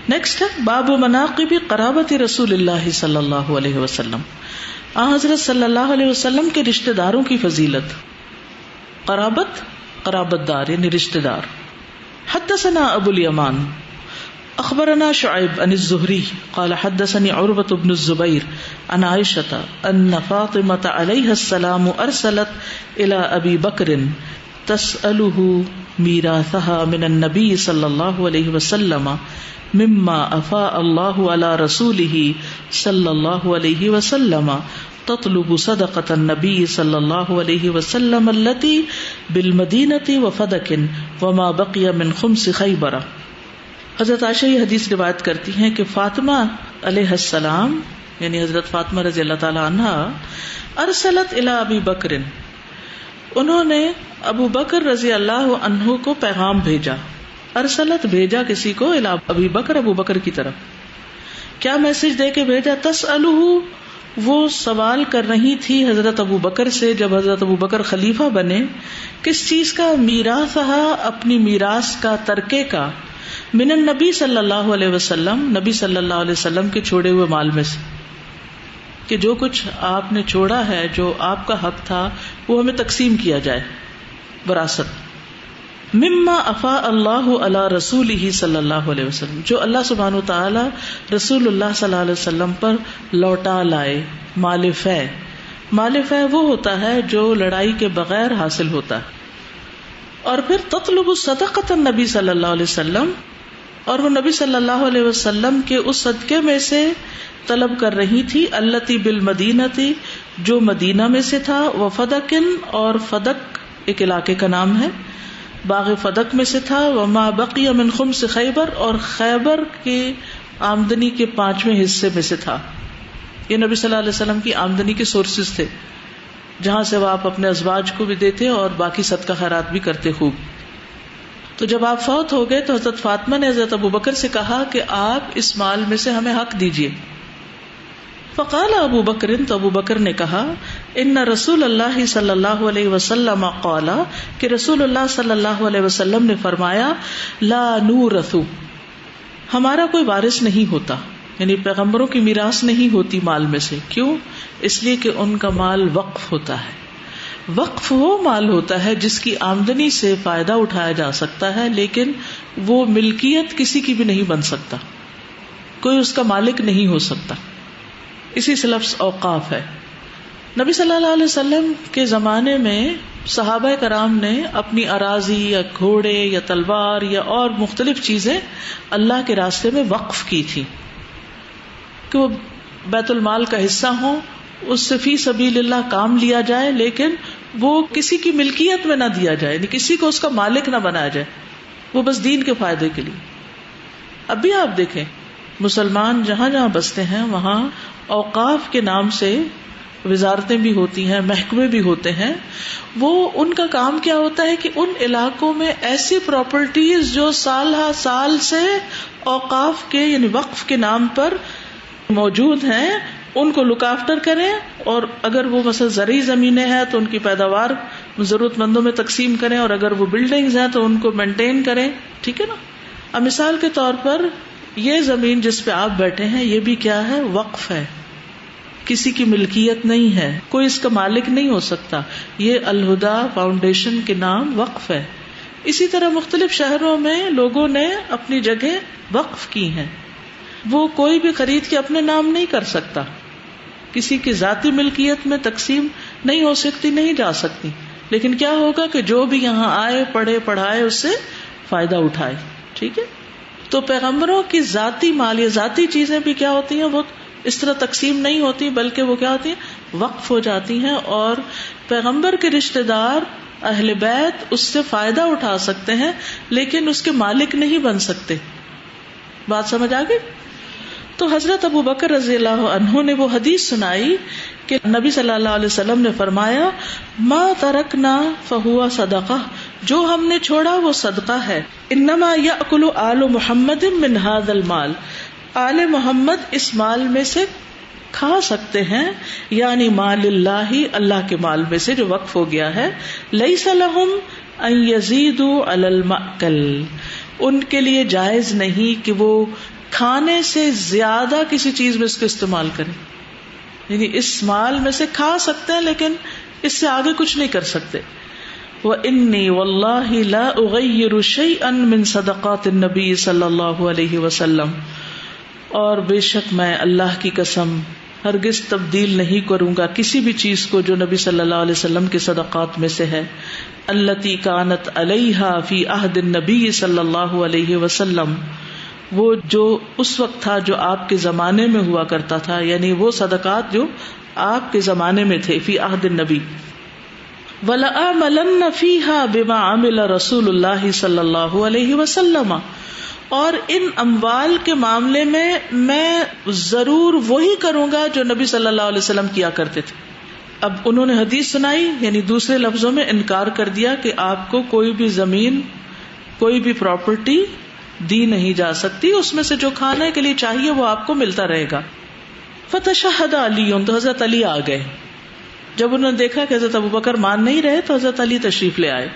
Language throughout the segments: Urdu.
نیکسٹ ہے باب مناقب قرابت رسول اللہ صلی اللہ علیہ وسلم. حضرت صلی اللہ علیہ وسلم کے رشتہ داروں کی فضیلت. قرابت قرابت دار یعنی رشتہ دار. حدثنا ابو الیمان اخبرنا شعیب عن الزہری قال حدثني عروة بن الزبیر عن عائشة ان فاطمة علیہ السلام ارسلت الى ابی بکر تسأله میراثها من النبی صلی اللہ علیہ وسلم مما افاء اللہ علی رسولہ صلی اللہ علیہ وسلم تطلب صدقة النبی صلی اللہ علیہ وسلم التي بالمدینة وفدك وما بقی من خمس خیبر. حضرت عائشہ یہ حدیث روایت کرتی ہیں کہ فاطمہ علیہ السلام یعنی حضرت فاطمہ رضی اللہ تعالی عنہا ارسلت الی ابی بکر, انہوں نے ابو بکر رضی اللہ عنہ کو پیغام بھیجا. ارسلت بھیجا کسی کو, الی ابی بکر ابو بکر کی طرف. کیا میسج دے کے بھیجا؟ تسألہ, وہ سوال کر رہی تھی حضرت ابو بکر سے جب حضرت ابو بکر خلیفہ بنے, کس چیز کا؟ میراثہا, اپنی میراث کا, ترکے کا, من النبی صلی اللہ علیہ وسلم, نبی صلی اللہ علیہ وسلم کے چھوڑے ہوئے مال میں سے, کہ جو کچھ آپ نے چھوڑا ہے, جو آپ کا حق تھا, وہ ہمیں تقسیم کیا جائے وراثت. مما افاء اللہ علی رسولہ صلی اللہ علیہ وسلم, جو اللہ سبحانہ وتعالی رسول اللہ صلی اللہ علیہ وسلم پر لوٹا لائے. مال فے, مال فے وہ ہوتا ہے جو لڑائی کے بغیر حاصل ہوتا ہے. اور پھر تطلب صدقۃ النبی صلی اللہ علیہ وسلم, اور وہ نبی صلی اللہ علیہ وسلم کے اس صدقے میں سے طلب کر رہی تھی, التی بالمدینتی, جو مدینہ میں سے تھا, وفدکن, اور فدک ایک علاقے کا نام ہے, باغ فدک میں سے تھا, وما بقی من خمس خیبر, اور خیبر کی آمدنی کے 5ویں حصے میں سے تھا. یہ نبی صلی اللہ علیہ وسلم کی آمدنی کے سورسز تھے, جہاں سے وہ آپ اپنے ازواج کو بھی دیتے اور باقی صدقہ خیرات بھی کرتے خوب. تو جب آپ فوت ہو گئے تو حضرت فاطمہ نے حضرت ابو بکر سے کہا کہ آپ اس مال میں سے ہمیں حق دیجیے. فقال ابو بکر, تو ابو بکر نے کہا, ان رسول اللہ صلی اللہ علیہ وسلم قال, کہ رسول اللہ صلی اللہ علیہ وسلم نے فرمایا, لا نورث, ہمارا کوئی وارث نہیں ہوتا, یعنی پیغمبروں کی میراث نہیں ہوتی مال میں سے. کیوں؟ اس لیے کہ ان کا مال وقف ہوتا ہے. وقف وہ مال ہوتا ہے جس کی آمدنی سے فائدہ اٹھایا جا سکتا ہے, لیکن وہ ملکیت کسی کی بھی نہیں بن سکتا, کوئی اس کا مالک نہیں ہو سکتا. اسی سے لفظ اوقاف ہے. نبی صلی اللہ علیہ وسلم کے زمانے میں صحابہ کرام نے اپنی اراضی یا گھوڑے یا تلوار یا اور مختلف چیزیں اللہ کے راستے میں وقف کی تھی, کہ وہ بیت المال کا حصہ ہوں, اس سے فی سبیل اللہ کام لیا جائے, لیکن وہ کسی کی ملکیت میں نہ دیا جائے, یعنی کسی کو اس کا مالک نہ بنایا جائے, وہ بس دین کے فائدے کے لیے. اب بھی آپ دیکھیں مسلمان جہاں جہاں بستے ہیں وہاں اوقاف کے نام سے وزارتیں بھی ہوتی ہیں, محکمے بھی ہوتے ہیں. وہ ان کا کام کیا ہوتا ہے کہ ان علاقوں میں ایسی پراپرٹیز جو سال ہا سال سے اوقاف کے یعنی وقف کے نام پر موجود ہیں ان کو لک آفٹر کریں, اور اگر وہ مثلا زرعی زمینیں ہیں تو ان کی پیداوار ضرورت مندوں میں تقسیم کریں, اور اگر وہ بلڈنگز ہیں تو ان کو مینٹین کریں. ٹھیک ہے نا. اب مثال کے طور پر یہ زمین جس پہ آپ بیٹھے ہیں یہ بھی کیا ہے؟ وقف ہے, کسی کی ملکیت نہیں ہے, کوئی اس کا مالک نہیں ہو سکتا. یہ الہدا فاؤنڈیشن کے نام وقف ہے. اسی طرح مختلف شہروں میں لوگوں نے اپنی جگہ وقف کی ہیں, وہ کوئی بھی خرید کے اپنے نام نہیں کر سکتا, کسی کی ذاتی ملکیت میں تقسیم نہیں ہو سکتی, نہیں جا سکتی. لیکن کیا ہوگا کہ جو بھی یہاں آئے, پڑھے, پڑھائے, اس سے فائدہ اٹھائے. ٹھیک ہے. تو پیغمبروں کی ذاتی مال یا ذاتی چیزیں بھی کیا ہوتی ہیں, وہ اس طرح تقسیم نہیں ہوتی, بلکہ وہ کیا ہوتی ہیں؟ وقف ہو جاتی ہیں. اور پیغمبر کے رشتہ دار اہل بیت اس سے فائدہ اٹھا سکتے ہیں, لیکن اس کے مالک نہیں بن سکتے. بات سمجھ آ گئی؟ تو حضرت ابو بکر رضی اللہ عنہ نے وہ حدیث سنائی کہ نبی صلی اللہ علیہ وسلم نے فرمایا, ما ترکنا فہو صدقہ, جو ہم نے چھوڑا وہ صدقہ ہے. انما یأکل آل محمد من ھذا المال, آل محمد اس مال میں سے کھا سکتے ہیں, یعنی مال اللہ, اللہ کے مال میں سے جو وقف ہو گیا ہے. لیس لہم ان یزیدوا علی المأکل, ان کے لیے جائز نہیں کہ وہ کھانے سے زیادہ کسی چیز میں اس کو استعمال کریں. یعنی اس مال میں سے کھا سکتے ہیں لیکن اس سے آگے کچھ نہیں کر سکتے. وَإِنِّي وَاللَّهِ لَا أُغَيِّرُ شَيْئًا مِّن صَدَقَاتِ النَّبِيِّ صلی اللہ علیہ وسلم، اور بے شک میں اللہ کی قسم ہرگز تبدیل نہیں کروں گا کسی بھی چیز کو جو نبی صلی اللہ علیہ وسلم کے صدقات میں سے ہے. التی کانت علیہا فی عہد النبی صلی اللہ علیہ وسلم، وہ جو اس وقت تھا جو آپ کے زمانے میں ہوا کرتا تھا، یعنی وہ صدقات جو آپ کے زمانے میں تھے. فی عہد النبی. وَلَآمَلَنَّ فِيهَا بِمَا عَمِلَ رسول اللہ صلی اللہ علیہ وسلم، اور ان اموال کے معاملے میں ضرور وہی کروں گا جو نبی صلی اللہ علیہ وسلم کیا کرتے تھے. اب انہوں نے حدیث سنائی، یعنی دوسرے لفظوں میں انکار کر دیا کہ آپ کو کوئی بھی زمین، کوئی بھی پراپرٹی دی نہیں جا سکتی، اس میں سے جو کھانے کے لیے چاہیے وہ آپ کو ملتا رہے گا. فتشہد علی، تو حضرت علی آ گئے. جب انہوں نے دیکھا کہ حضرت ابوبکر مان نہیں رہے تو حضرت علی تشریف لے آئے.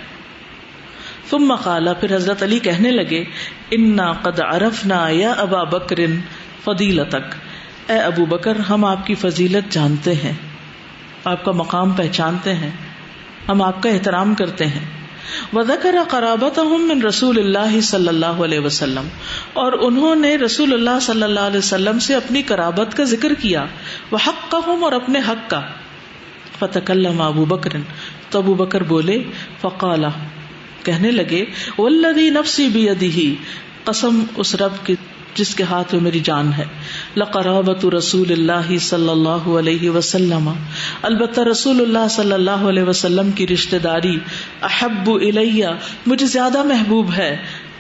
ثم قال، پھر حضرت علی کہنے لگے، انا قد عرفنا یا ابا بکر فضیلتک، اے ابو بکر ہم آپ کی فضیلت جانتے ہیں، آپ کا مقام پہچانتے ہیں، ہم آپ کا احترام کرتے ہیں. وذکر قرابتہم من رسول اللہ صلی اللہ علیہ وسلم، اور انہوں نے رسول اللہ صلی اللہ علیہ وسلم سے اپنی قرابت کا ذکر کیا. وحقہم، اور اپنے حق کا. فتکلم ابو بکر، تو ابو بکر بولے. فقال، کہنے لگے، والذی نفسی بیدہ، قسم اس رب کی جس کے ہاتھ میں میری جان ہے، لقرابۃ رسول اللہ صلی اللہ علیہ وسلم، البتہ رسول اللہ صلی اللہ علیہ وسلم کی رشتہ داری، احب الی، مجھے زیادہ محبوب ہے،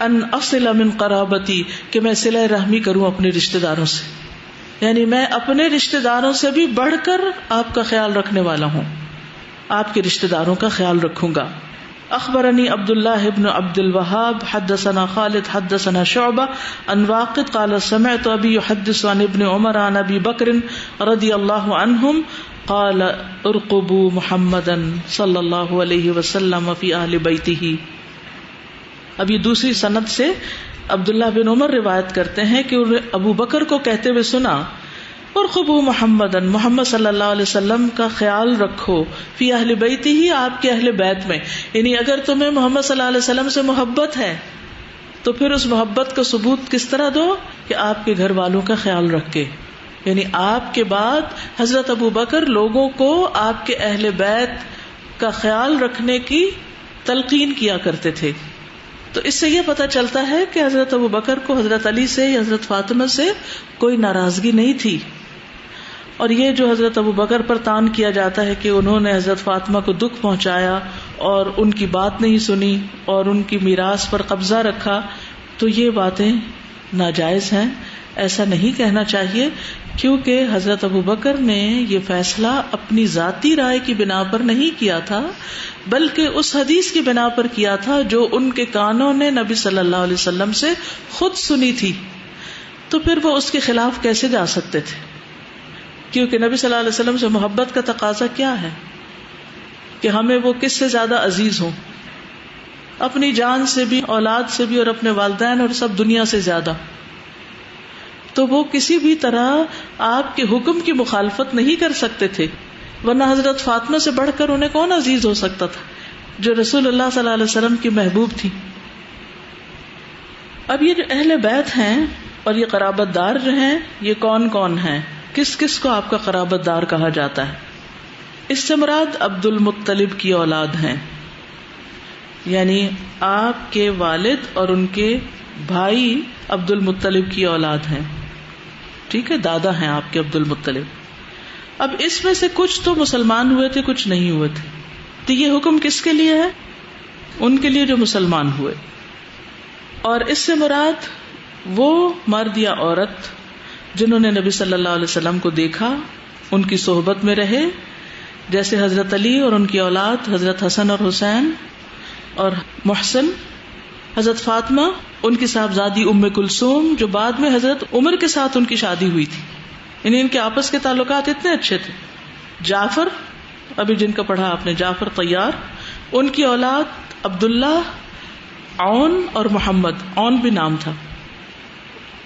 ان اصل من قرابتی، کہ میں صلہ رحمی کروں اپنے رشتہ داروں سے. یعنی میں اپنے رشتہ داروں سے بھی بڑھ کر آپ کا خیال رکھنے والا ہوں، آپ کے رشتہ داروں کا خیال رکھوں گا. اخبرنی عبد اللہ ابن عبد الوهاب حدثنا خالد حدثنا شعبہ عن واقد قال سمعت ابی يحدث عن ابن عمر عن ابی بکر رضی اللہ عنہم قال ارقبوا محمدا صلی اللہ علیہ وسلم فی اہل بیتہ. اب یہ دوسری سند سے عبداللہ بن عمر روایت کرتے ہیں کہ ابو بکر کو کہتے ہوئے سنا، ارقبوا محمدن، محمد صلی اللہ علیہ وسلم کا خیال رکھو، فی اہل بیت ہی، آپ کے اہل بیت میں. یعنی اگر تمہیں محمد صلی اللہ علیہ وسلم سے محبت ہے تو پھر اس محبت کا ثبوت کس طرح دو کہ آپ کے گھر والوں کا خیال رکھ کے. یعنی آپ کے بعد حضرت ابو بکر لوگوں کو آپ کے اہل بیت کا خیال رکھنے کی تلقین کیا کرتے تھے. تو اس سے یہ پتہ چلتا ہے کہ حضرت ابو بکر کو حضرت علی سے یا حضرت فاطمہ سے کوئی ناراضگی نہیں تھی. اور یہ جو حضرت ابو بکر پر تان کیا جاتا ہے کہ انہوں نے حضرت فاطمہ کو دکھ پہنچایا اور ان کی بات نہیں سنی اور ان کی میراث پر قبضہ رکھا، تو یہ باتیں ناجائز ہیں. ایسا نہیں کہنا چاہیے، کیونکہ حضرت ابو بکر نے یہ فیصلہ اپنی ذاتی رائے کی بنا پر نہیں کیا تھا، بلکہ اس حدیث کی بنا پر کیا تھا جو ان کے کانوں نے نبی صلی اللہ علیہ وسلم سے خود سنی تھی. تو پھر وہ اس کے خلاف کیسے جا سکتے تھے؟ کیونکہ نبی صلی اللہ علیہ وسلم سے محبت کا تقاضا کیا ہے کہ ہمیں وہ کس سے زیادہ عزیز ہوں، اپنی جان سے بھی، اولاد سے بھی، اور اپنے والدین اور سب دنیا سے زیادہ. تو وہ کسی بھی طرح آپ کے حکم کی مخالفت نہیں کر سکتے تھے، ورنہ حضرت فاطمہ سے بڑھ کر انہیں کون عزیز ہو سکتا تھا جو رسول اللہ صلی اللہ علیہ وسلم کی محبوب تھی. اب یہ جو اہل بیت ہیں اور یہ قرابت دار جو ہیں، یہ کون کون ہیں، کس کس کو آپ کا قرابت دار کہا جاتا ہے؟ اس سے مراد عبد المطلب کی اولاد ہیں، یعنی آپ کے والد اور ان کے بھائی عبد المطلب کی اولاد ہیں. ٹھیک ہے، دادا ہیں آپ کے عبد المطلب. اب اس میں سے کچھ تو مسلمان ہوئے تھے، کچھ نہیں ہوئے تھے. تو یہ حکم کس کے لیے ہے؟ ان کے لیے جو مسلمان ہوئے. اور اس سے مراد وہ مرد یا عورت جنہوں نے نبی صلی اللہ علیہ وسلم کو دیکھا، ان کی صحبت میں رہے، جیسے حضرت علی اور ان کی اولاد حضرت حسن اور حسین اور محسن، حضرت فاطمہ، ان کی صاحبزادی ام کلثوم جو بعد میں حضرت عمر کے ساتھ ان کی شادی ہوئی تھی. یعنی ان کے آپس کے تعلقات اتنے اچھے تھے. جعفر، ابھی جن کا پڑھا آپ نے، جعفر طیار، ان کی اولاد عبداللہ، عون اور محمد. عون بھی نام تھا.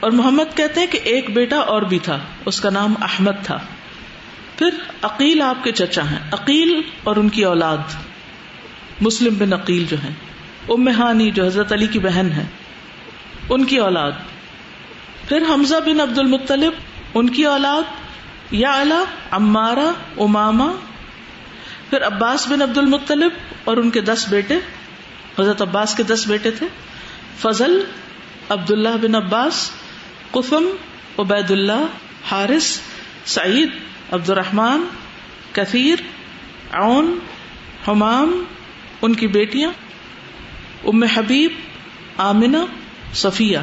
اور محمد کہتے ہیں کہ ایک بیٹا اور بھی تھا، اس کا نام احمد تھا. پھر عقیل آپ کے چچا ہیں، عقیل اور ان کی اولاد مسلم بن عقیل جو ہیں، ام ہانی جو حضرت علی کی بہن ہے ان کی اولاد، پھر حمزہ بن عبد المطلب ان کی اولاد، یعلا، عمارہ، امامہ، پھر عباس بن عبد المطلب اور ان کے 10 بیٹے، حضرت عباس کے 10 بیٹے تھے، فضل، عبداللہ بن عباس، قثم، عبید اللہ، حارث، سعید، عبد الرحمن، کثیر، عون، حمام، ان کی بیٹیاں، ام حبیب، آمنہ، صفیہ.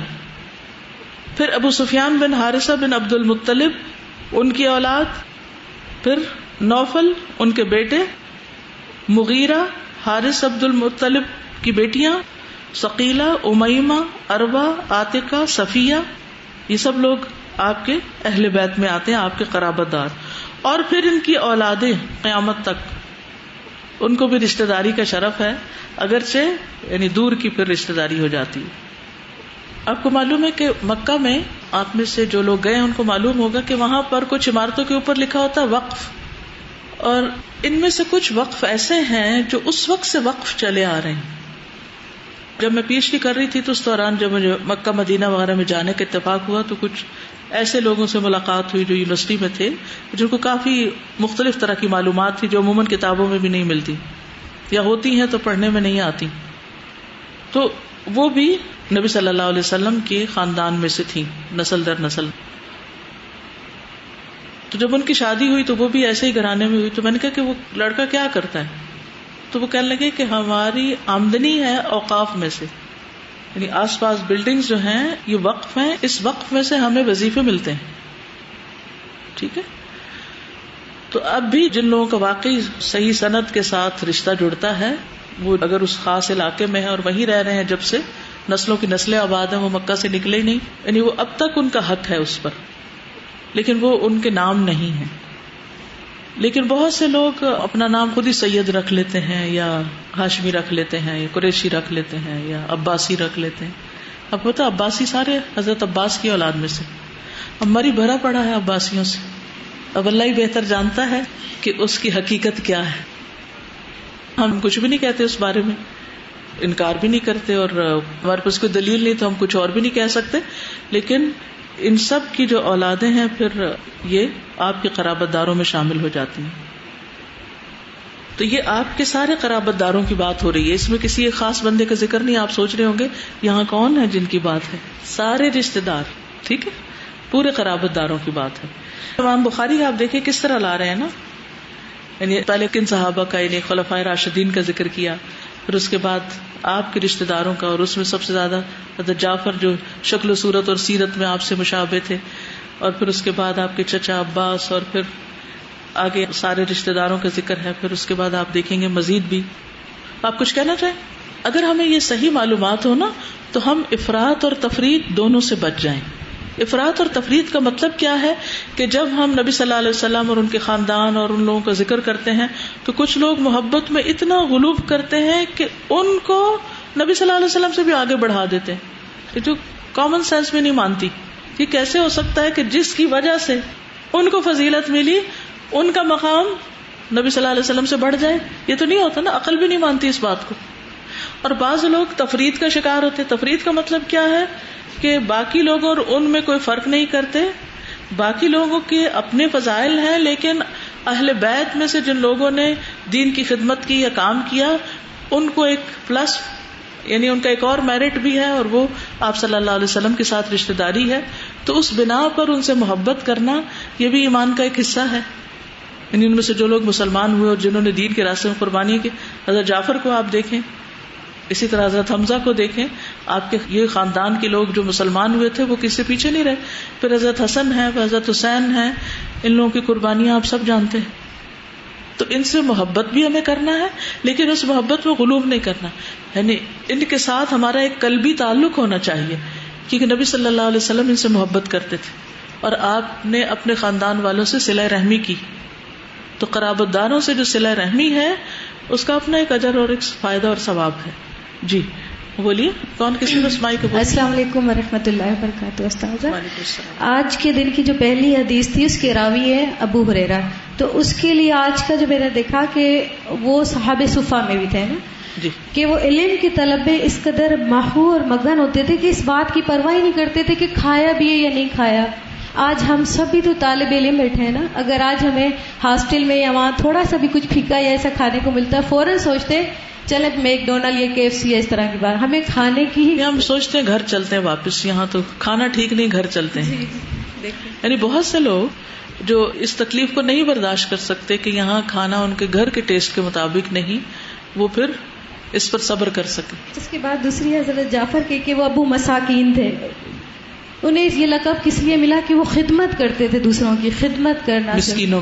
پھر ابو سفیان بن حارثہ بن عبد المطلب ان کی اولاد، پھر نوفل ان کے بیٹے، مغیرہ، حارث عبد المطلب کی بیٹیاں، ثقیلہ، امیمہ، اروا، عاتقہ، صفیہ، یہ سب لوگ آپ کے اہل بیت میں آتے ہیں، آپ کے قرابت دار. اور پھر ان کی اولادیں قیامت تک، ان کو بھی رشتہ داری کا شرف ہے، اگرچہ یعنی دور کی پھر رشتہ داری ہو جاتی ہے. آپ کو معلوم ہے کہ مکہ میں آپ میں سے جو لوگ گئے ہیں ان کو معلوم ہوگا کہ وہاں پر کچھ عمارتوں کے اوپر لکھا ہوتا ہے وقف، اور ان میں سے کچھ وقف ایسے ہیں جو اس وقت سے وقف چلے آ رہے ہیں. جب میں پی ایچ ڈی کر رہی تھی تو اس دوران جب مجھے مکہ مدینہ وغیرہ میں جانے کا اتفاق ہوا تو کچھ ایسے لوگوں سے ملاقات ہوئی جو یونیورسٹی میں تھے، جن کو کافی مختلف طرح کی معلومات تھی جو عموماً کتابوں میں بھی نہیں ملتی، یا ہوتی ہیں تو پڑھنے میں نہیں آتی. تو وہ بھی نبی صلی اللہ علیہ وسلم کے خاندان میں سے تھیں، نسل در نسل. تو جب ان کی شادی ہوئی تو وہ بھی ایسے ہی گھرانے میں ہوئی. تو میں نے کہا کہ وہ لڑکا کیا کرتا ہے؟ تو وہ کہنے لگے کہ ہماری آمدنی ہے اوقاف میں سے، یعنی آس پاس بلڈنگز جو ہیں یہ وقف ہیں، اس وقف میں سے ہمیں وظیفے ملتے ہیں. ٹھیک ہے. تو اب بھی جن لوگوں کا واقعی صحیح سند کے ساتھ رشتہ جڑتا ہے، وہ اگر اس خاص علاقے میں ہیں اور وہیں رہ رہے ہیں جب سے، نسلوں کی نسلیں آباد ہیں، وہ مکہ سے نکلے ہی نہیں، یعنی وہ اب تک ان کا حق ہے اس پر، لیکن وہ ان کے نام نہیں ہے. لیکن بہت سے لوگ اپنا نام خود ہی سید رکھ لیتے ہیں، یا ہاشمی رکھ لیتے ہیں، یا قریشی رکھ لیتے ہیں، یا عباسی رکھ لیتے ہیں. اب پتہ عباسی سارے حضرت عباس کی اولاد میں سے، ہماری بھرا پڑا ہے عباسیوں سے. اب اللہ ہی بہتر جانتا ہے کہ اس کی حقیقت کیا ہے. ہم کچھ بھی نہیں کہتے اس بارے میں، انکار بھی نہیں کرتے، اور ہمارے پاس کوئی دلیل نہیں تو ہم کچھ اور بھی نہیں کہہ سکتے. لیکن ان سب کی جو اولادیں ہیں پھر یہ آپ کے قرابت داروں میں شامل ہو جاتی ہیں. تو یہ آپ کے سارے قرابت داروں کی بات ہو رہی ہے، اس میں کسی ایک خاص بندے کا ذکر نہیں. آپ سوچ رہے ہوں گے یہاں کون ہے جن کی بات ہے؟ سارے رشتے دار، ٹھیک ہے، پورے قرابت داروں کی بات ہے. امام بخاری آپ دیکھیں کس طرح لا رہے ہیں نا، یعنی پہلے کن صحابہ کا، یعنی خلفائے راشدین کا ذکر کیا، پھر اس کے بعد آپ کے رشتہ داروں کا، اور اس میں سب سے زیادہ حضرت جعفر جو شکل و صورت اور سیرت میں آپ سے مشابہ تھے، اور پھر اس کے بعد آپ کے چچا عباس، اور پھر آگے سارے رشتہ داروں کا ذکر ہے. پھر اس کے بعد آپ دیکھیں گے مزید بھی. آپ کچھ کہنا چاہیں؟ اگر ہمیں یہ صحیح معلومات ہو نا تو ہم افراط اور تفریط دونوں سے بچ جائیں. افراط اور تفریط کا مطلب کیا ہے کہ جب ہم نبی صلی اللہ علیہ وسلم اور ان کے خاندان اور ان لوگوں کا ذکر کرتے ہیں تو کچھ لوگ محبت میں اتنا غلوب کرتے ہیں کہ ان کو نبی صلی اللہ علیہ وسلم سے بھی آگے بڑھا دیتے ہیں، جو کامن سینس میں نہیں مانتی. یہ کیسے ہو سکتا ہے کہ جس کی وجہ سے ان کو فضیلت ملی ان کا مقام نبی صلی اللہ علیہ وسلم سے بڑھ جائے؟ یہ تو نہیں ہوتا نا، عقل بھی نہیں مانتی اس بات کو. اور بعض لوگ تفریط کا شکار ہوتے. تفریط کا مطلب کیا ہے کہ باقی لوگوں اور ان میں کوئی فرق نہیں کرتے. باقی لوگوں کے اپنے فضائل ہیں، لیکن اہل بیت میں سے جن لوگوں نے دین کی خدمت کی یا کام کیا ان کو ایک پلس، یعنی ان کا ایک اور میرٹ بھی ہے، اور وہ آپ صلی اللہ علیہ وسلم کے ساتھ رشتہ داری ہے. تو اس بنا پر ان سے محبت کرنا یہ بھی ایمان کا ایک حصہ ہے. یعنی ان میں سے جو لوگ مسلمان ہوئے اور جنہوں نے دین کے راستے میں قربانی کی، حضرت جعفر کو آپ دیکھیں، اسی طرح حضرت حمزہ کو دیکھیں، آپ کے یہ خاندان کے لوگ جو مسلمان ہوئے تھے وہ کس سے پیچھے نہیں رہے. پھر حضرت حسن ہے، پھر حضرت حسین ہے، ان لوگوں کی قربانیاں آپ سب جانتے ہیں. تو ان سے محبت بھی ہمیں کرنا ہے، لیکن اس محبت میں غلوب نہیں کرنا. یعنی ان کے ساتھ ہمارا ایک قلبی تعلق ہونا چاہیے، کیونکہ نبی صلی اللہ علیہ وسلم ان سے محبت کرتے تھے اور آپ نے اپنے خاندان والوں سے صلہ رحمی کی. تو قرابت داروں سے جو صلہ رحمی ہے اس کا اپنا ایک اجر اور ایک فائدہ اور ثواب ہے. جی بولیے کون کسی کو سمائی کو؟ السلام علیکم ورحمۃ اللہ وبرکاتہ. استاذہ, وعلیکم السلام. آج کے دن کی جو پہلی حدیث تھی اس کے راوی ہے ابو ہریرہ, تو اس کے لیے آج کا جو میں نے دیکھا کہ وہ صحابہ صفا میں بھی تھے نا جی, کہ وہ علم کی طلب میں اس قدر ماہور اور مگن ہوتے تھے کہ اس بات کی پرواہ ہی نہیں کرتے تھے کہ کھایا بھی ہے یا نہیں کھایا. آج ہم سب بھی تو طالب علم بیٹھے ہیں نا, اگر آج ہمیں ہاسٹل میں یا وہاں تھوڑا سا بھی کچھ پھیکا یا ایسا کھانے کو ملتا ہے فوراً سوچتے چلے میک ڈونلڈ یا KFC یا اس طرح کی بات, ہمیں کھانے کی ہی ہم سوچتے ہیں گھر چلتے ہیں واپس, یہاں تو کھانا ٹھیک نہیں, گھر چلتے ہیں. یعنی بہت سے لوگ جو اس تکلیف کو نہیں برداشت کر سکتے کہ یہاں کھانا ان کے گھر کے ٹیسٹ کے مطابق نہیں, وہ پھر اس پر صبر کر سکے. اس کے بعد دوسری حضرت جعفر کے کہ وہ ابو مساکین تھے, انہیں یہ لقب کس لیے ملا کہ وہ خدمت کرتے تھے, دوسروں کی خدمت کرنا, مسکینوں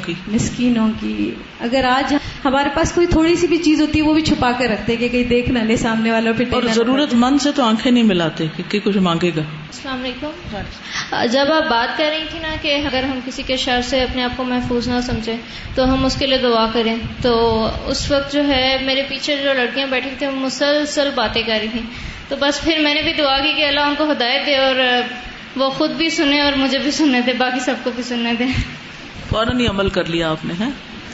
کی. اگر آج ہمارے پاس کوئی تھوڑی سی بھی چیز ہوتی ہے وہ بھی چھپا کر رکھتے کہ کہیں دیکھ نہ لے سامنے والا, اور ضرورت مند سے تو آنکھیں نہیں ملاتے کہ کچھ مانگے گا. السلام علیکم. جب آپ بات کر رہی تھی نا کہ اگر ہم کسی کے شر سے اپنے آپ کو محفوظ نہ سمجھیں تو ہم اس کے لیے دعا کریں, تو اس وقت جو ہے میرے پیچھے جو لڑکیاں بیٹھی تھیں وہ مسلسل باتیں کر رہی تھیں, تو بس پھر میں نے بھی دعا کی کہ اللہ ان کو ہدایت دے اور وہ خود بھی سنے اور مجھے بھی سننے دے, باقی سب کو بھی سننے دے. فوراً ہی عمل کر لیا آپ نے. ہے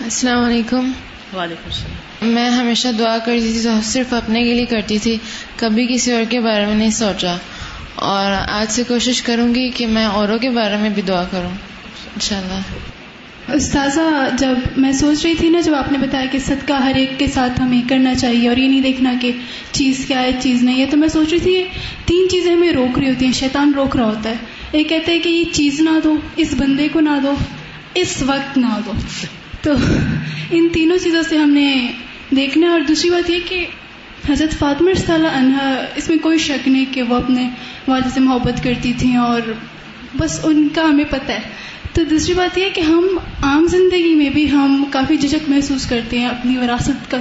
السلام علیکم. وعلیکم السلام. میں ہمیشہ دعا کرتی تھی تو صرف اپنے کے لیے کرتی تھی, کبھی کسی اور کے بارے میں نہیں سوچا, اور آج سے کوشش کروں گی کہ میں اوروں کے بارے میں بھی دعا کروں انشاءاللہ. استاذہ, جب میں سوچ رہی تھی نا, جب آپ نے بتایا کہ صدقہ ہر ایک کے ساتھ ہمیں کرنا چاہیے اور یہ نہیں دیکھنا کہ چیز کیا ہے چیز نہیں ہے, تو میں سوچ رہی تھی یہ 3 چیزیں ہمیں روک رہی ہوتی ہیں, شیطان روک رہا ہوتا ہے. ایک کہتا ہے کہ یہ چیز نہ دو, اس بندے کو نہ دو, اس وقت نہ دو, تو ان تینوں چیزوں سے ہم نے دیکھنا ہے. اور دوسری بات یہ کہ حضرت فاطمہ رضی اللہ عنہا, اس میں کوئی شک نہیں کہ وہ اپنے والد سے محبت کرتی تھیں اور بس ان کا ہمیں پتہ ہے. تو دوسری بات یہ کہ ہم عام زندگی میں بھی ہم کافی جھجک محسوس کرتے ہیں اپنی وراثت کا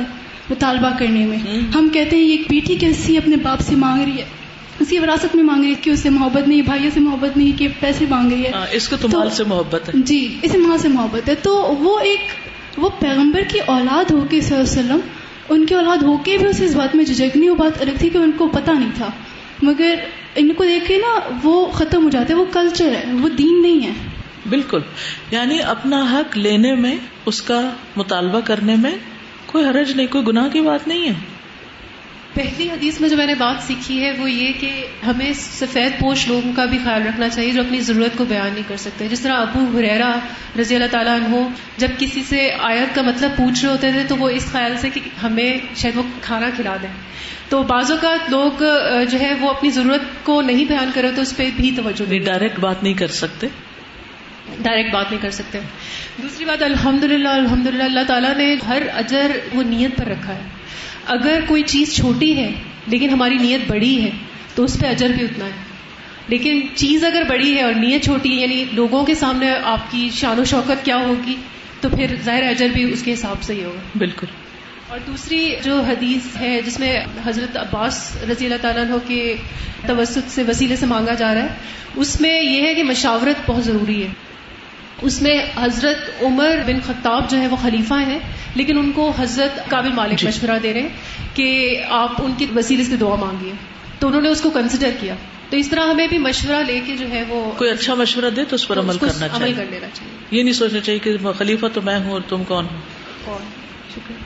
مطالبہ کرنے میں. ہم کہتے ہیں یہ ایک بیٹی کیسی اپنے باپ سے مانگ رہی ہے, اسی وراثت میں مانگ رہی ہے کہ اس سے محبت نہیں, بھائیوں سے محبت نہیں, کہ پیسے مانگ رہی ہے, اس کو تو مال سے محبت ہے. جی, اسے ماں سے محبت ہے. تو وہ پیغمبر کی اولاد ہو کے صلی اللہ علیہ وسلم, ان کی اولاد ہو کے بھی اسے اس بات میں جھجک نہیں, وہ بات الگ تھی کہ ان کو پتہ نہیں تھا, مگر ان کو دیکھ کے نا وہ ختم ہو جاتا ہے. وہ کلچر ہے, وہ دین نہیں ہے. بالکل, یعنی اپنا حق لینے میں, اس کا مطالبہ کرنے میں کوئی حرج نہیں, کوئی گناہ کی بات نہیں ہے. پہلی حدیث میں جو میں نے بات سیکھی ہے وہ یہ کہ ہمیں سفید پوش لوگوں کا بھی خیال رکھنا چاہیے جو اپنی ضرورت کو بیان نہیں کر سکتے. جس طرح ابو ہریرہ رضی اللہ تعالیٰ عنہ جب کسی سے آیت کا مطلب پوچھ رہے ہوتے تھے تو وہ اس خیال سے کہ ہمیں شاید وہ کھانا کھلا دیں. تو بعض اوقات لوگ جو ہے وہ اپنی ضرورت کو نہیں بیان کرے تو اس پہ بھی توجہ نہیں, ڈائریکٹ بات نہیں کر سکتے, دوسری بات الحمدللہ اللہ تعالیٰ نے ہر اجر وہ نیت پر رکھا ہے. اگر کوئی چیز چھوٹی ہے لیکن ہماری نیت بڑی ہے تو اس پہ اجر بھی اتنا ہے, لیکن چیز اگر بڑی ہے اور نیت چھوٹی ہے, یعنی لوگوں کے سامنے آپ کی شان و شوکت کیا ہوگی, تو پھر ظاہر اجر بھی اس کے حساب سے ہی ہوگا. بالکل. اور دوسری جو حدیث ہے جس میں حضرت عباس رضی اللہ تعالیٰ عنہ کے توسط سے وسیلے سے مانگا جا رہا ہے, اس میں یہ ہے کہ مشاورت بہت ضروری ہے. اس میں حضرت عمر بن خطاب جو ہے وہ خلیفہ ہیں, لیکن ان کو حضرت قابل مالک مشورہ دے رہے ہیں کہ آپ ان کے وسیلے سے دعا مانگیے, تو انہوں نے اس کو کنسیڈر کیا. تو اس طرح ہمیں بھی مشورہ لے کے جو ہے وہ کوئی اچھا مشورہ دے تو اس پر عمل کرنا چاہیے, عمل کر لینا چاہیے. یہ نہیں سوچنا چاہیے کہ خلیفہ تو میں ہوں اور تم کون ہو. شکریہ.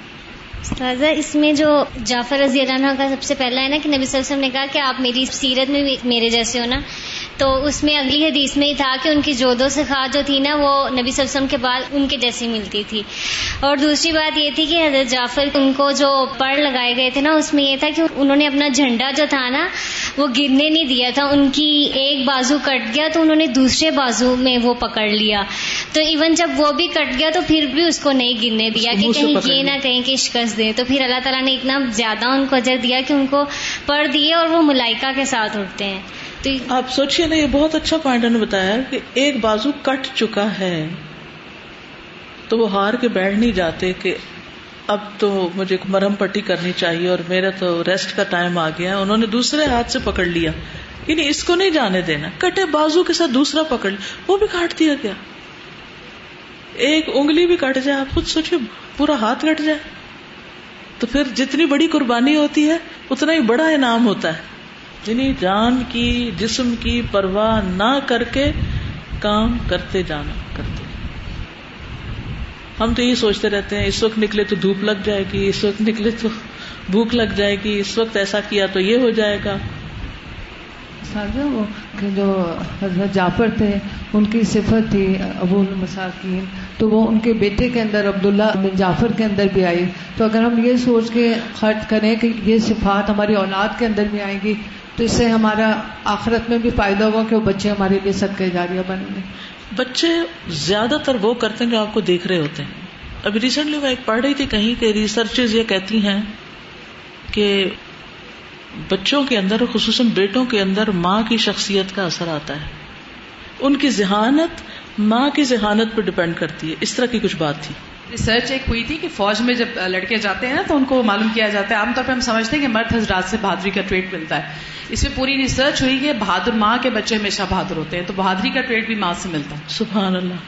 استاذہ, اس میں جو جعفر رضی اللہ عنہ کا سب سے پہلا ہے نا کہ نبی صلی اللہ علیہ وسلم نے کہا کہ آپ میری سیرت میں میرے جیسے ہو نا, تو اس میں اگلی حدیث میں ہی تھا کہ ان کی جود و سخا جو تھی نا وہ نبی صلی اللہ علیہ وسلم کے بعد ان کے جیسی ملتی تھی. اور دوسری بات یہ تھی کہ حضرت جعفر ان کو جو پڑ لگائے گئے تھے نا اس میں یہ تھا کہ انہوں نے اپنا جھنڈا جو تھا نا وہ گرنے نہیں دیا تھا, ان کی ایک بازو کٹ گیا تو انہوں نے دوسرے بازو میں وہ پکڑ لیا, تو ایون جب وہ بھی کٹ گیا تو پھر بھی اس کو نہیں گرنے دیا کہ کہیں یہ نہ کہیں کہ شکست دے. تو پھر اللہ تعالیٰ نے اتنا زیادہ ان کو اجر دیا کہ ان کو پڑھ دیے اور وہ ملائکہ کے ساتھ اٹھتے ہیں. تو آپ سوچئے نا, یہ بہت اچھا پوائنٹ نے بتایا کہ ایک بازو کٹ چکا ہے تو وہ ہار کے بیٹھ نہیں جاتے کہ اب تو مجھے مرہم پٹی کرنی چاہیے اور میرا تو ریسٹ کا ٹائم آ گیا. انہوں نے دوسرے ہاتھ سے پکڑ لیا, یعنی اس کو نہیں جانے دینا. کٹے بازو کے ساتھ دوسرا پکڑ لیا, وہ بھی کاٹ دیا گیا. ایک انگلی بھی کٹ جائے, آپ خود سوچیے, پورا ہاتھ کٹ جائے تو پھر جتنی بڑی قربانی ہوتی ہے اتنا ہی بڑا انعام ہوتا ہے. یعنی جان کی جسم کی پرواہ نہ کر کے کام کرتے جانا کرتے. ہم تو یہ سوچتے رہتے ہیں اس وقت نکلے تو دھوپ لگ جائے گی, اس وقت نکلے تو بھوک لگ جائے گی, اس وقت ایسا کیا تو یہ ہو جائے گا. وہ جو حضرت جعفر تھے ان کی صفت تھی ابو المساکین, تو وہ ان کے بیٹے کے اندر عبداللہ بن جعفر کے اندر بھی آئی. تو اگر ہم یہ سوچ کے خرچ کریں کہ یہ صفات ہماری اولاد کے اندر بھی آئیں گی تو اس سے ہمارا آخرت میں بھی فائدہ ہوگا کہ وہ بچے ہمارے لیے صدقہ جاریہ بنیں گے. بچے زیادہ تر وہ کرتے ہیں جو آپ کو دیکھ رہے ہوتے ہیں. ابھی ریسنٹلی میں ایک پڑھ رہی تھی کہیں کہ ریسرچز یہ کہتی ہیں کہ بچوں کے اندر خصوصاً بیٹوں کے اندر ماں کی شخصیت کا اثر آتا ہے. ان کی ذہانت ماں کی ذہانت پہ ڈپینڈ کرتی ہے. اس طرح کی کچھ بات تھی. ریسرچ ایک ہوئی تھی کہ فوج میں جب لڑکے جاتے ہیں نا تو ان کو معلوم کیا جاتا ہے, عام طور پہ ہم سمجھتے ہیں کہ مرد حضرات سے بہادری کا ٹریٹ ملتا ہے. اس میں پوری ریسرچ ہوئی کہ بہادر ماں کے بچے ہمیشہ بہادر ہوتے ہیں, تو بہادری کا ٹریٹ بھی ماں سے ملتا ہے. سبحان اللہ.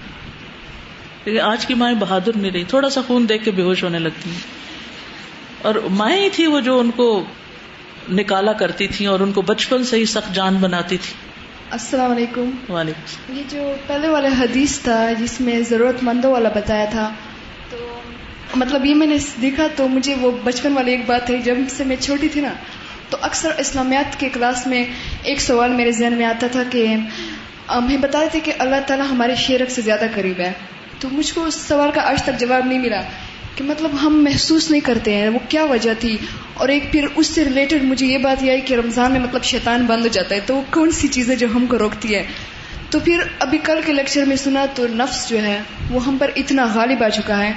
لیکن آج کی مائیں بہادر نہیں رہی, تھوڑا سا خون دیکھ کے بے ہوش ہونے لگتی ہیں. اور مائیں ہی تھی وہ جو ان کو نکالا کرتی تھی اور ان کو بچپن سے ہی سخت جان بناتی تھی. السلام علیکم. وعلیکم السلام. یہ جو پہلے والا حدیث تھا جس میں ضرورت مندوں والا بتایا تھا, تو مطلب یہ میں نے دیکھا تو مجھے وہ بچپن والی ایک بات ہے. جب سے میں چھوٹی تھی نا تو اکثر اسلامیات کے کلاس میں ایک سوال میرے ذہن میں آتا تھا کہ ہمیں بتاتے تھے کہ اللہ تعالیٰ ہمارے شرک سے زیادہ قریب ہے. تو مجھ کو اس سوال کا آج تک جواب نہیں ملا کہ مطلب ہم محسوس نہیں کرتے ہیں, وہ کیا وجہ تھی. اور ایک پھر اس سے ریلیٹڈ مجھے یہ بات یہ آئی کہ رمضان میں مطلب شیطان بند ہو جاتا ہے, تو وہ کون سی چیزیں جو ہم کو روکتی ہے. تو پھر ابھی کل کے لیکچر میں سنا تو نفس جو ہے وہ ہم پر اتنا غالب آ چکا ہے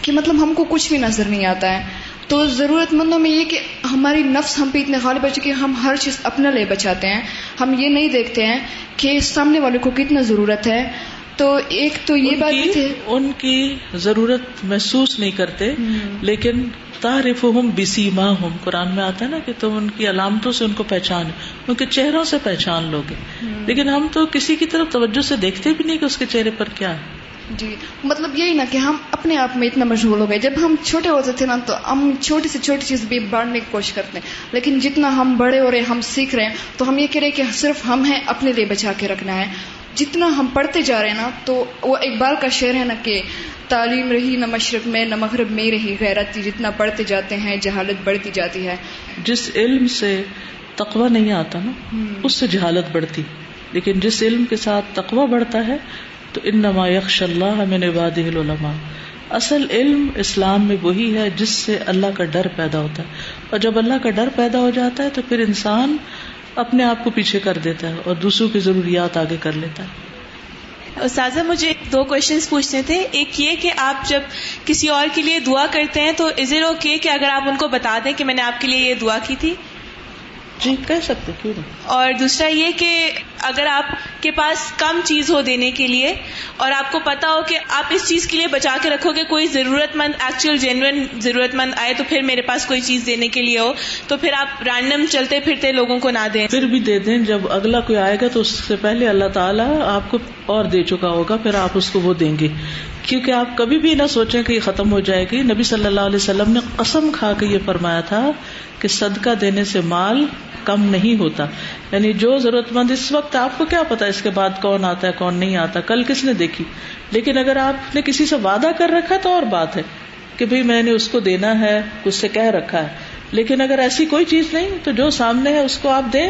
کہ مطلب ہم کو کچھ بھی نظر نہیں آتا ہے. تو ضرورت مندوں میں یہ کہ ہماری نفس ہم پہ اتنے غالب آ چکی ہے, ہم ہر چیز اپنے لیے بچاتے ہیں, ہم یہ نہیں دیکھتے ہیں کہ سامنے والے کو کتنا ضرورت ہے. تو ایک تو یہ بات بھی تھی, ان کی ضرورت محسوس نہیں کرتے, لیکن تعرفہم بسیماہم, قرآن میں آتا ہے نا کہ تم ان کی علامتوں سے ان کو پہچان, ان کے چہروں سے پہچان لوگے. لیکن ہم تو کسی کی طرف توجہ سے دیکھتے بھی نہیں کہ اس کے چہرے پر کیا ہے. جی مطلب یہی نا کہ ہم اپنے آپ میں اتنا مشغول ہو گئے. جب ہم چھوٹے ہوتے تھے نا تو ہم چھوٹی سے چھوٹی چیز بھی بانٹنے کی کوشش کرتے ہیں, لیکن جتنا ہم بڑے ہو رہے ہم سیکھ رہے ہیں تو ہم یہ کہہ رہے ہیں کہ صرف ہم ہیں اپنے لیے بچا کے رکھنا ہے. جتنا ہم پڑھتے جا رہے ہیں نا تو وہ اقبال کا شعر ہے نا کہ تعلیم رہی نہ مشرق میں نہ مغرب میں رہی غیرت, جتنا پڑھتے جاتے ہیں جہالت بڑھتی جاتی ہے. جس علم سے تقوی نہیں آتا نا اس سے جہالت بڑھتی, لیکن جس علم کے ساتھ تقوی بڑھتا ہے تو انما یخشی اللہ من عبادہ العلماء. اصل علم اسلام میں وہی ہے جس سے اللہ کا ڈر پیدا ہوتا ہے, اور جب اللہ کا ڈر پیدا ہو جاتا ہے تو پھر انسان اپنے آپ کو پیچھے کر دیتا ہے اور دوسروں کی ضروریات آگے کر لیتا ہے. استاذہ مجھے 2 کویشچنز پوچھنے تھے. ایک یہ کہ آپ جب کسی اور کے لیے دعا کرتے ہیں تو از اٹ اوکے کہ اگر آپ ان کو بتا دیں کہ میں نے آپ کے لیے یہ دعا کی تھی؟ جی کہہ سکتے, کیوں نہیں. اور دوسرا یہ کہ اگر آپ کے پاس کم چیز ہو دینے کے لیے اور آپ کو پتا ہو کہ آپ اس چیز کے لیے بچا کے رکھو گے, کوئی ضرورت مند ایکچوئل جینوئن ضرورت مند آئے تو پھر میرے پاس کوئی چیز دینے کے لیے ہو, تو پھر آپ رینڈم چلتے پھرتے لوگوں کو نہ دیں. پھر بھی دے دیں, جب اگلا کوئی آئے گا تو اس سے پہلے اللہ تعالیٰ آپ کو اور دے چکا ہوگا, پھر آپ اس کو وہ دیں گے. کیونکہ آپ کبھی بھی نہ سوچیں کہ یہ ختم ہو جائے گی. نبی صلی اللہ علیہ وسلم نے قسم کھا کے یہ فرمایا تھا کہ صدقہ دینے سے مال کم نہیں ہوتا. یعنی جو ضرورت مند اس وقت, آپ کو کیا پتا اس کے بعد کون آتا ہے کون نہیں آتا, کل کس نے دیکھی. لیکن اگر آپ نے کسی سے وعدہ کر رکھا ہے تو اور بات ہے کہ بھئی میں نے اس کو دینا ہے, اس سے کہہ رکھا ہے. لیکن اگر ایسی کوئی چیز نہیں تو جو سامنے ہے اس کو آپ دیں,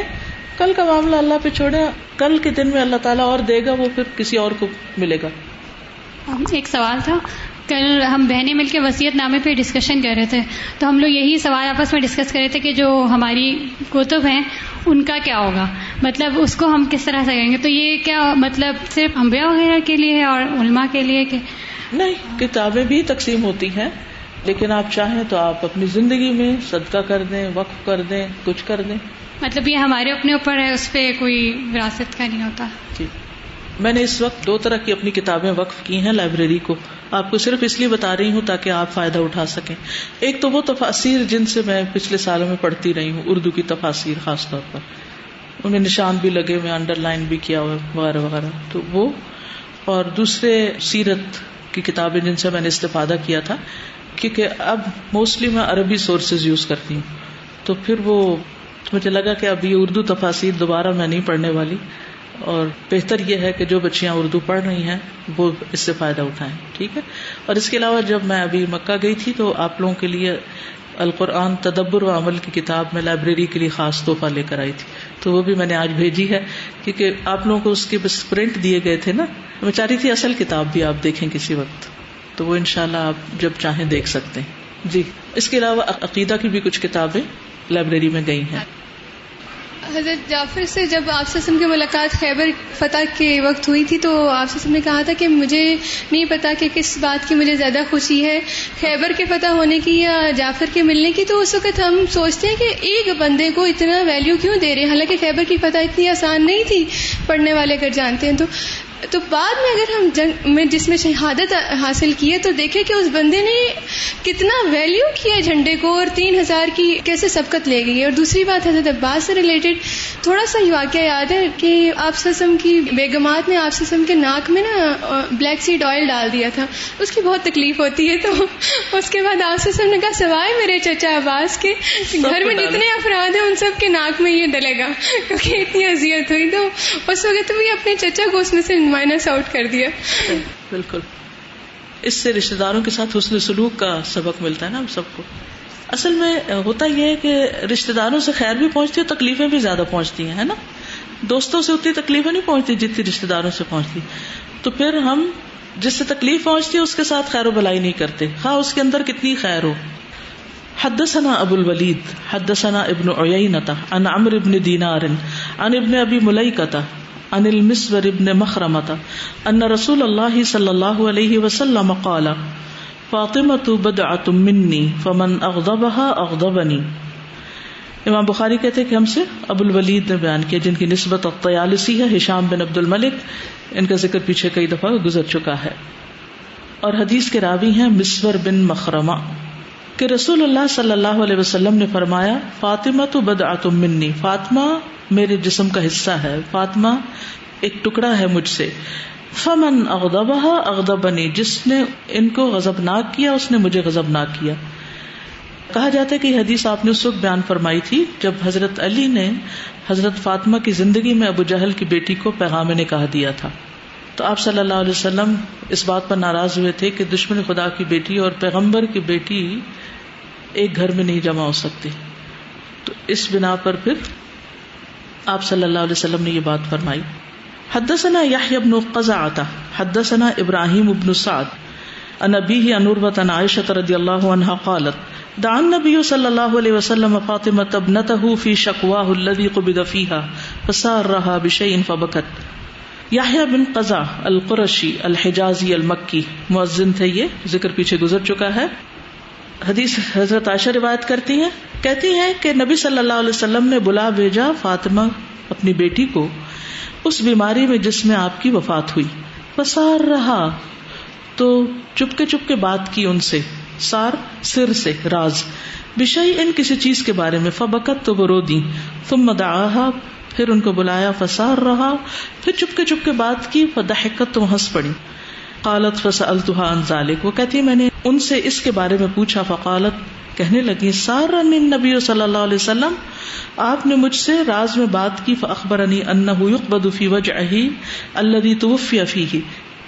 کل کا معاملہ اللہ پہ چھوڑیں, کل کے دن میں اللہ تعالیٰ اور دے گا, وہ پھر کسی اور کو ملے گا. ایک سوال تھا, کل ہم بہنیں مل کے وصیت نامے پہ ڈسکشن کر رہے تھے, تو ہم لوگ یہی سوال آپس میں ڈسکس کر رہے تھے کہ جو ہماری کتب ہیں ان کا کیا ہوگا, مطلب اس کو ہم کس طرح سے کریں گے. تو یہ کیا مطلب صرف انبیاء وغیرہ کے لیے ہے اور علماء کے لیے کہ نہیں؟ کتابیں بھی تقسیم ہوتی ہیں, لیکن آپ چاہیں تو آپ اپنی زندگی میں صدقہ کر دیں, وقف کر دیں, کچھ کر دیں. مطلب یہ ہمارے اپنے اوپر ہے, اس پہ کوئی وراثت کا نہیں ہوتا. جی میں نے اس وقت 2 طرح کی اپنی کتابیں وقف کی ہیں لائبریری کو, آپ کو صرف اس لیے بتا رہی ہوں تاکہ آپ فائدہ اٹھا سکیں. ایک تو وہ تفاسیر جن سے میں پچھلے سالوں میں پڑھتی رہی ہوں, اردو کی تفاسیر خاص طور پر, انہیں نشان بھی لگے ہوئے, انڈر لائن بھی کیا ہوا وغیرہ وغیرہ, تو وہ. اور دوسرے سیرت کی کتابیں جن سے میں نے استفادہ کیا تھا, کیونکہ اب موسٹلی میں عربی سورسز یوز کرتی ہوں، تو پھر وہ مجھے لگا کہ اب یہ اردو تفاسیر دوبارہ میں نہیں پڑھنے والی، اور بہتر یہ ہے کہ جو بچیاں اردو پڑھ رہی ہیں وہ اس سے فائدہ اٹھائیں. ٹھیک ہے. اور اس کے علاوہ جب میں ابھی مکہ گئی تھی تو آپ لوگوں کے لیے القرآن تدبر و عمل کی کتاب میں لائبریری کے لیے خاص تحفہ لے کر آئی تھی، تو وہ بھی میں نے آج بھیجی ہے، کیونکہ آپ لوگوں کو اس کے بس پرنٹ دیے گئے تھے نا، میں چاہ رہی تھی اصل کتاب بھی آپ دیکھیں کسی وقت، تو وہ انشاءاللہ آپ جب چاہیں دیکھ سکتے ہیں. جی اس کے علاوہ عقیدہ کی بھی کچھ کتابیں لائبریری میں گئی ہیں. حضرت جعفر سے جب آپ سے کی ملاقات خیبر فتح کے وقت ہوئی تھی تو آپ سے نے کہا تھا کہ مجھے نہیں پتا کہ کس بات کی مجھے زیادہ خوشی ہے، خیبر کے فتح ہونے کی یا جعفر کے ملنے کی. تو اس وقت ہم سوچتے ہیں کہ ایک بندے کو اتنا ویلیو کیوں دے رہے ہیں، حالانکہ خیبر کی فتح اتنی آسان نہیں تھی، پڑھنے والے اگر جانتے ہیں تو بعد میں اگر ہم جنگ میں جس میں شہادت حاصل کی ہے تو دیکھیں کہ اس بندے نے کتنا ویلیو کیا جھنڈے کو، اور 3000 کی کیسے سبقت لے گئی ہے. اور دوسری بات حضرت عباس سے ریلیٹڈ تھوڑا سا ہی واقعہ یاد ہے کہ آپ سسم کی بیگمات نے آپ سسم کے ناک میں نا بلیک سیڈ آئل ڈال دیا تھا، اس کی بہت تکلیف ہوتی ہے. تو اس کے بعد آپ سسم نے کہا سوائے میرے چچا عباس کے گھر میں جتنے افراد ہیں ان سب کے ناک میں یہ ڈلے گا، کیونکہ اتنی اذیت ہوئی. تو اس وقت بھی اپنے چچا کو اس میں سے مائنس آؤٹ کر دیا. بالکل. اس سے رشتہ داروں کے ساتھ حسن سلوک کا سبق ملتا ہے نا ہم سب کو. اصل میں ہوتا یہ ہے کہ رشتہ داروں سے خیر بھی پہنچتی ہے، تکلیفیں بھی زیادہ پہنچتی ہیں، ہے نا. دوستوں سے اتنی تکلیفیں نہیں پہنچتی جتنی رشتہ داروں سے پہنچتی. تو پھر ہم جس سے تکلیف پہنچتی ہے اس کے ساتھ خیر و بھلائی نہیں کرتے، ہاں اس کے اندر کتنی خیر ہو. حدثنا ابو الولید حدثنا ابن عیینۃ عن عمرو بن دینار عن ابن ابی ملیکۃ عن المسور ابن مخرمۃ ان رسول اللہ صلی اللہ علیہ وسلم قال فاطمۃ بدعۃ منی فمن اغضبها اغضبنی. امام بخاری کہتے کہ ہم سے ابو الولید نے بیان کیا، جن کی نسبت الطیالسی ہے، ہشام بن عبد الملک، ان کا ذکر پیچھے کئی دفعہ گزر چکا ہے. اور حدیث کے راوی ہیں مسور بن مخرمہ، کہ رسول اللہ صلی اللہ علیہ وسلم نے فرمایا فاطمۃ بدعۃ منی، فاطمہ میرے جسم کا حصہ ہے، فاطمہ ایک ٹکڑا ہے مجھ سے. فمن اغضبها اغضبنی، جس نے ان کو غضبناک کیا اس نے مجھے غضبناک کیا. کہا جاتا ہے کہ یہ حدیث آپ نے اس وقت بیان فرمائی تھی جب حضرت علی نے حضرت فاطمہ کی زندگی میں ابو جہل کی بیٹی کو پیغام نکاح دیا تھا. تو آپ صلی اللہ علیہ وسلم اس بات پر ناراض ہوئے تھے کہ دشمن خدا کی بیٹی اور پیغمبر کی بیٹی ایک گھر میں نہیں جمع ہو سکتی. تو اس بنا پر پھر آپ صلی اللہ علیہ وسلم نے یہ بات فرمائی. حدثنا یحیی بن قزعۃ حدثنا ابراہیم بن سعد عن ابیہ عن عروۃ عن عائشہ رضی اللہ عنہا قالت دعا النبی صلی اللہ علیہ وسلم فاطمۃ ابنتہ فی شکواہ الذی قبض فیہا فسارها بشیء فبکت. یحییٰ بن قزع القرشی الحجازی المکی مؤذن تھے، یہ ذکر پیچھے گزر چکا ہے. حدیث حضرت عائشہ روایت کرتی ہیں، کہتی ہیں کہ نبی صلی اللہ علیہ وسلم نے بلا بھیجا فاطمہ اپنی بیٹی کو اس بیماری میں جس میں آپ کی وفات ہوئی. فسار رہا، تو چپ کے بات کی ان سے، سار سر سے، راز، بشیء کسی چیز کے بارے میں، فبکت تو وہ رو دی، ثم دعاہا پھر ان کو بلایا، فسار رہا پھر چپ کے بات کی، فضحکت تو ہنس پڑی. قالت فسألتها عن ذلك، وہ کہتی میں نے ان سے اس کے بارے میں پوچھا. فقالت کہنے لگی سارنی النبی صلی اللہ علیہ وسلم، آپ نے مجھ سے راز میں بات کی. فاخبرنی انه يقبض في وجعه الذي توفي فيه،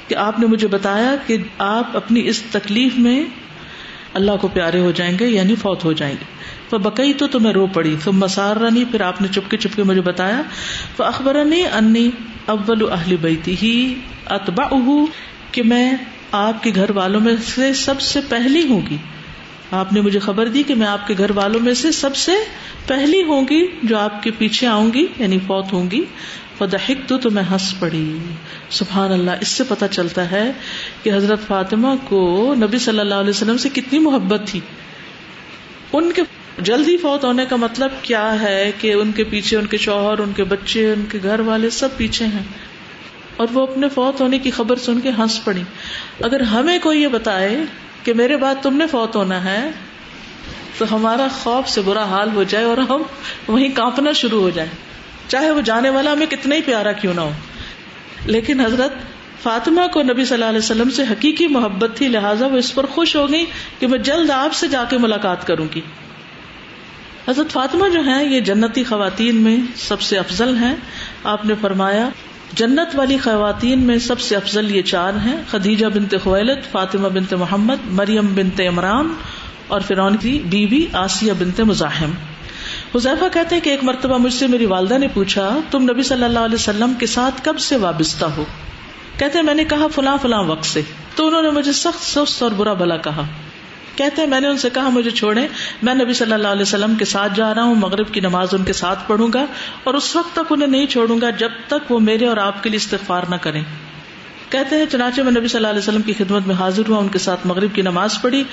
کہ آپ نے مجھے بتایا کہ آپ اپنی اس تکلیف میں اللہ کو پیارے ہو جائیں گے، یعنی فوت ہو جائیں گے. فبکیت تو میں رو پڑی. ثم سارنی پھر آپ نے چپ کے مجھے بتایا. فاخبرنی انی اول اہل بیتہ اتبعہ، کہ میں آپ کے گھر والوں میں سے سب سے پہلی ہوں گی. آپ نے مجھے خبر دی کہ میں آپ کے گھر والوں میں سے سب سے پہلی ہوں گی جو آپ کے پیچھے آؤں گی، یعنی فوت ہوں گی. فضحکت تو میں ہنس پڑی. سبحان اللہ. اس سے پتہ چلتا ہے کہ حضرت فاطمہ کو نبی صلی اللہ علیہ وسلم سے کتنی محبت تھی. ان کے جلدی فوت ہونے کا مطلب کیا ہے کہ ان کے پیچھے ان کے شوہر، ان کے بچے، ان کے گھر والے سب پیچھے ہیں، اور وہ اپنے فوت ہونے کی خبر سن کے ہنس پڑی. اگر ہمیں کوئی یہ بتائے کہ میرے بعد تم نے فوت ہونا ہے تو ہمارا خوف سے برا حال ہو جائے اور ہم وہیں کانپنا شروع ہو جائیں، چاہے وہ جانے والا ہمیں کتنا ہی پیارا کیوں نہ ہو. لیکن حضرت فاطمہ کو نبی صلی اللہ علیہ وسلم سے حقیقی محبت تھی، لہٰذا وہ اس پر خوش ہو گئی کہ میں جلد آپ سے جا کے ملاقات کروں گی. حضرت فاطمہ جو ہیں یہ جنتی خواتین میں سب سے افضل ہیں. آپ نے فرمایا جنت والی خواتین میں سب سے افضل یہ 4 ہیں: خدیجہ بنت خویلد، فاطمہ بنت محمد، مریم بنت عمران اور فرعون کی بیوی آسیہ بنت مزاحم. حذیفہ کہتے ہیں کہ ایک مرتبہ مجھ سے میری والدہ نے پوچھا تم نبی صلی اللہ علیہ وسلم کے ساتھ کب سے وابستہ ہو؟ کہتے ہیں میں نے کہا فلاں فلاں وقت سے. تو انہوں نے مجھے سخت سست اور برا بھلا کہا. کہتے ہیں میں نے ان سے کہا مجھے چھوڑیں، میں نبی صلی اللہ علیہ وسلم کے ساتھ جا رہا ہوں، مغرب کی نماز ان کے ساتھ پڑھوں گا اور اس وقت تک انہیں نہیں چھوڑوں گا جب تک وہ میرے اور آپ کے لیے استغفار نہ کریں. کہتے ہیں چنانچہ میں نبی صلی اللہ علیہ وسلم کی خدمت میں حاضر ہوا، ان کے ساتھ مغرب کی نماز پڑھی،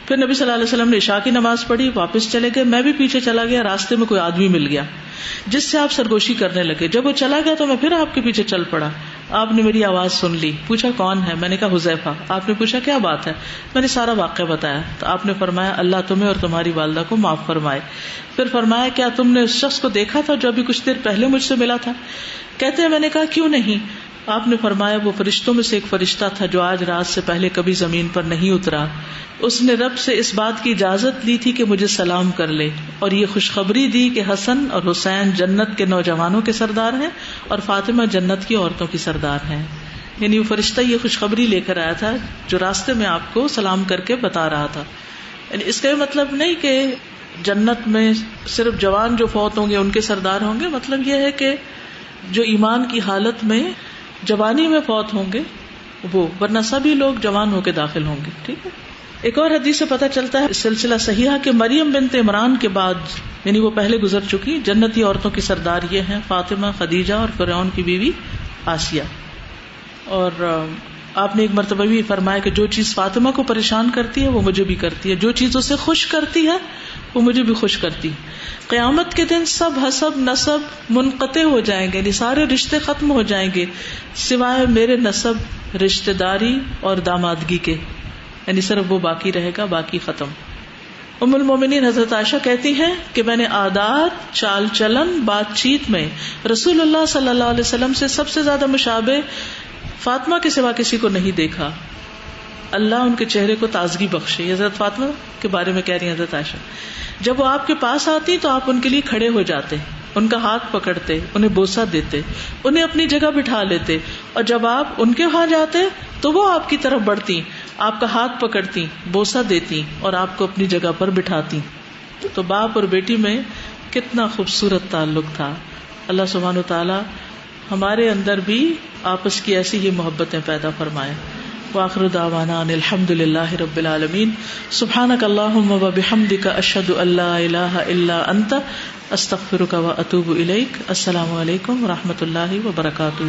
پھر نبی صلی اللہ علیہ وسلم نے عشاء کی نماز پڑھی، واپس چلے گئے. میں بھی پیچھے چلا گیا. راستے میں کوئی آدمی مل گیا جس سے آپ سرگوشی کرنے لگے. جب وہ چلا گیا تو میں پھر آپ کے پیچھے چل پڑا. آپ نے میری آواز سن لی، پوچھا کون ہے؟ میں نے کہا حذیفہ. آپ نے پوچھا کیا بات ہے؟ میں نے سارا واقعہ بتایا. تو آپ نے فرمایا اللہ تمہیں اور تمہاری والدہ کو معاف فرمائے. پھر فرمایا کیا تم نے اس شخص کو دیکھا تھا جو ابھی کچھ دیر پہلے مجھ سے ملا تھا؟ کہتے ہیں میں نے کہا کیوں نہیں. آپ نے فرمایا وہ فرشتوں میں سے ایک فرشتہ تھا جو آج رات سے پہلے کبھی زمین پر نہیں اترا. اس نے رب سے اس بات کی اجازت لی تھی کہ مجھے سلام کر لے اور یہ خوشخبری دی کہ حسن اور حسین جنت کے نوجوانوں کے سردار ہیں اور فاطمہ جنت کی عورتوں کی سردار ہیں. یعنی وہ فرشتہ یہ خوشخبری لے کر آیا تھا جو راستے میں آپ کو سلام کر کے بتا رہا تھا. یعنی اس کا یہ مطلب نہیں کہ جنت میں صرف جوان جو فوت ہوں گے ان کے سردار ہوں گے. مطلب یہ ہے کہ جو ایمان کی حالت میں جوانی میں فوت ہوں گے وہ، ورنہ سبھی لوگ جوان ہو کے داخل ہوں گے. ٹھیک ہے. ایک اور حدیث سے پتہ چلتا ہے سلسلہ صحیحہ کہ مریم بنت عمران کے بعد یعنی وہ پہلے گزر چکی جنتی عورتوں کی سردار یہ ہیں فاطمہ، خدیجہ اور فرعون کی بیوی آسیہ. اور آپ نے ایک مرتبہ بھی فرمایا کہ جو چیز فاطمہ کو پریشان کرتی ہے وہ مجھے بھی کرتی ہے، جو چیز اسے خوش کرتی ہے وہ مجھے بھی خوش کرتی. قیامت کے دن سب حسب نسب منقطع ہو جائیں گے، یعنی سارے رشتے ختم ہو جائیں گے سوائے میرے نسب، رشتہ داری اور دامادگی کے، یعنی صرف وہ باقی رہے گا، باقی ختم. ام المومنین حضرت عائشہ کہتی ہیں کہ میں نے عادات، چال چلن، بات چیت میں رسول اللہ صلی اللہ علیہ وسلم سے سب سے زیادہ مشابہ فاطمہ کے سوا کسی کو نہیں دیکھا. اللہ ان کے چہرے کو تازگی بخشے. حضرت فاطمہ کے بارے میں کہہ رہی ہیں حضرت عائشہ، جب وہ آپ کے پاس آتی تو آپ ان کے لیے کھڑے ہو جاتے، ان کا ہاتھ پکڑتے، انہیں بوسہ دیتے، انہیں اپنی جگہ بٹھا لیتے، اور جب آپ ان کے وہاں جاتے تو وہ آپ کی طرف بڑھتی، آپ کا ہاتھ پکڑتی، بوسہ دیتی اور آپ کو اپنی جگہ پر بٹھاتی. تو باپ اور بیٹی میں کتنا خوبصورت تعلق تھا. اللہ سبحانہ و تعالی ہمارے اندر بھی آپس کی ایسی ہی محبتیں پیدا فرمائے. وآخر دعوانا ان الحمد للہ رب العالمین. سبحانک اللہم وبحمدک اشہد ان لا الہ الا انت استغفرک واتوب الیک. السلام علیکم ورحمۃ اللہ وبرکاتہ.